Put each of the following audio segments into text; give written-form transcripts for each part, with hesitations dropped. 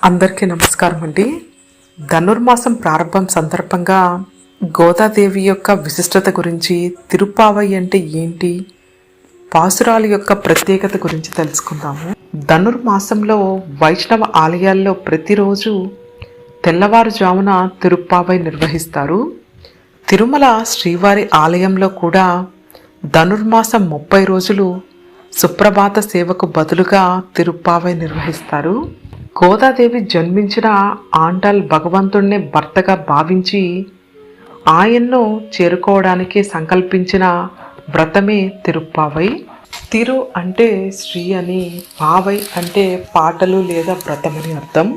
అందరికీ నమస్కారం అండి. ధనుర్మాసం ప్రారంభం సందర్భంగా గోదాదేవి యొక్క విశిష్టత గురించి, తిరుప్పావై అంటే ఏంటి, పాసురాల యొక్క ప్రత్యేకత గురించి తెలుసుకుందాము. ధనుర్మాసంలో వైష్ణవ ఆలయాల్లో ప్రతిరోజు తెల్లవారుజామున తిరుప్పావై నిర్వహిస్తారు. తిరుమల శ్రీవారి ఆలయంలో కూడా ధనుర్మాసం 30 రోజులు సుప్రభాత సేవకు బదులుగా తిరుప్పావై నిర్వహిస్తారు. గోదాదేవి జన్మించిన ఆండాల్ భగవంతుణ్ణి భర్తగా భావించి ఆయన్ను చేరుకోవడానికి సంకల్పించిన వ్రతమే తిరుప్పావై. తిరు అంటే శ్రీ అని, పావై అంటే పాటలు లేదా వ్రతమని అర్థం.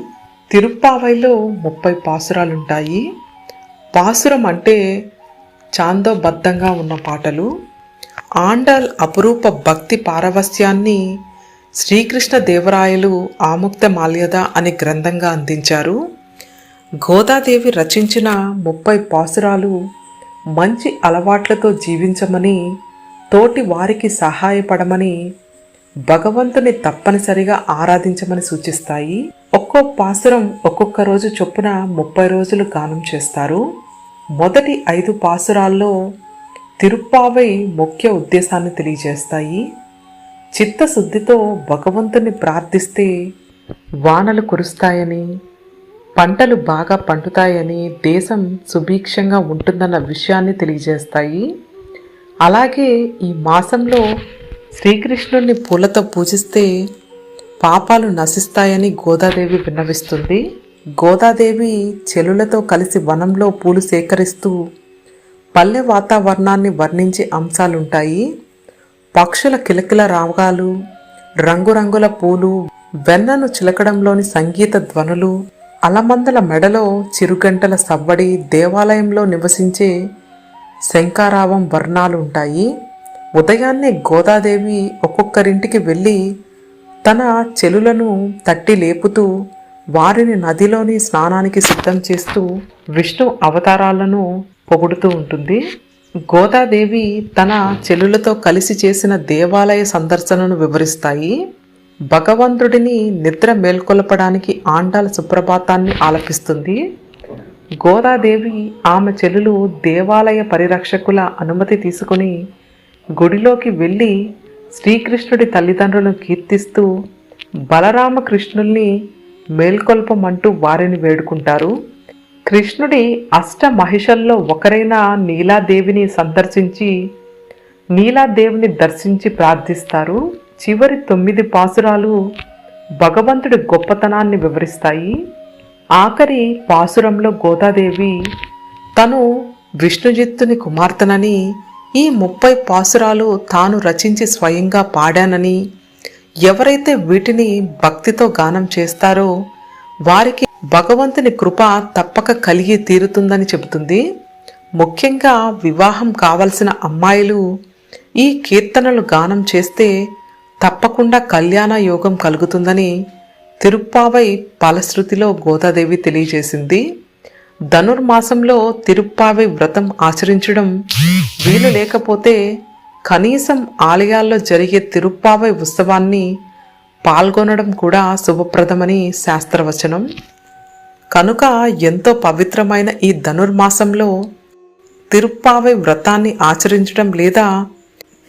తిరుప్పావైలో 30 పాసురాలుంటాయి. పాసురం అంటే ఛాందోబద్ధంగా ఉన్న పాటలు. ఆండాల్ అపురూప భక్తి పారవస్యాన్ని శ్రీకృష్ణ దేవరాయలు ఆముక్త మాల్యద అనే గ్రంథంగా అందించారు. గోదాదేవి రచించిన 30 పాసురాలు మంచి అలవాట్లతో జీవించమని, తోటి వారికి సహాయపడమని, భగవంతుని తప్పనిసరిగా ఆరాధించమని సూచిస్తాయి. ఒక్కో పాసురం ఒక్కొక్క రోజు చొప్పున 30 రోజులు గానం చేస్తారు. మొదటి 5 పాసురాల్లో తిరుప్పావై ముఖ్య ఉద్దేశాన్ని తెలియజేస్తాయి. చిత్తశుద్ధితో భగవంతుని ప్రార్థిస్తే వానలు కురుస్తాయని, పంటలు బాగా పండుతాయని, దేశం సుభిక్షంగా ఉంటుందన్న విషయాన్ని తెలియజేస్తాయి. అలాగే ఈ మాసంలో శ్రీకృష్ణుని పూలతో పూజిస్తే పాపాలు నశిస్తాయని గోదాదేవి విన్నవిస్తుంది. గోదాదేవి చెలులతో కలిసి వనంలో పూలు సేకరిస్తూ పల్లె వాతావరణాన్ని వర్ణించే అంశాలుంటాయి. పక్షుల కిలకిల రాగాలు, రంగురంగుల పూలు, వెన్నను చిలకడంలోని సంగీత ధ్వనులు, అలమందల మెడలో చిరుగంటల సవ్వడి, దేవాలయంలో నివసించే శంఖారావం వర్ణాలు ఉంటాయి. ఉదయాన్నే గోదాదేవి ఒక్కొక్కరింటికి వెళ్ళి తన చెలులను తట్టి లేపుతూ వారిని నదిలోని స్నానానికి సిద్ధం చేస్తూ విష్ణు అవతారాలను పొగుడుతూ ఉంటుంది. గోదాదేవి తన చెలులతో కలిసి చేసిన దేవాలయ సందర్శనను వివరిస్తాయి. భగవంతుడిని నిద్ర మేల్కొల్పడానికి ఆండాల సుప్రభాతాన్ని ఆలపిస్తుంది. గోదాదేవి ఆమె చెలులు దేవాలయ పరిరక్షకుల అనుమతి తీసుకుని గుడిలోకి వెళ్ళి శ్రీకృష్ణుడి తల్లిదండ్రులను కీర్తిస్తూ బలరామకృష్ణుల్ని మేల్కొల్పమంటూ వారిని వేడుకుంటారు. కృష్ణుడి అష్ట మహిషల్లో ఒకరైన నీలాదేవిని సందర్శించి నీలాదేవిని దర్శించి ప్రార్థిస్తారు. చివరి 9 పాసురాలు భగవంతుడి గొప్పతనాన్ని వివరిస్తాయి. ఆఖరి పాసురంలో గోదాదేవి తను విష్ణుజిత్తుని కుమార్తెనని, ఈ 30 పాసురాలు తాను రచించి స్వయంగా పాడానని, ఎవరైతే వీటిని భక్తితో గానం చేస్తారో వారికి భగవంతుని కృప తప్పక కలిగి తీరుతుందని చెబుతుంది. ముఖ్యంగా వివాహం కావలసిన అమ్మాయిలు ఈ కీర్తనలు గానం చేస్తే తప్పకుండా కళ్యాణ యోగం కలుగుతుందని తిరుప్పావై ఫలశ్రుతిలో గోదాదేవి తెలియజేసింది. ధనుర్మాసంలో తిరుప్పావై వ్రతం ఆచరించడం వీలు లేకపోతే కనీసం ఆలయాల్లో జరిగే తిరుప్పావై ఉత్సవాన్ని పాల్గొనడం కూడా శుభప్రదమని శాస్త్రవచనం. కనుక ఎంతో పవిత్రమైన ఈ ధనుర్మాసంలో తిరుప్పావై వ్రతాన్ని ఆచరించడం లేదా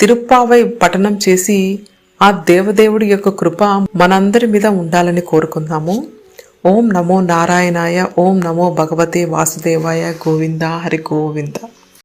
తిరుప్పావై పఠనం చేసి ఆ దేవదేవుడి యొక్క కృప మనందరి మీద ఉండాలని కోరుకుందాము. ఓం నమో నారాయణాయ. ఓం నమో భగవతే వాసుదేవాయ. గోవింద హరి గోవింద.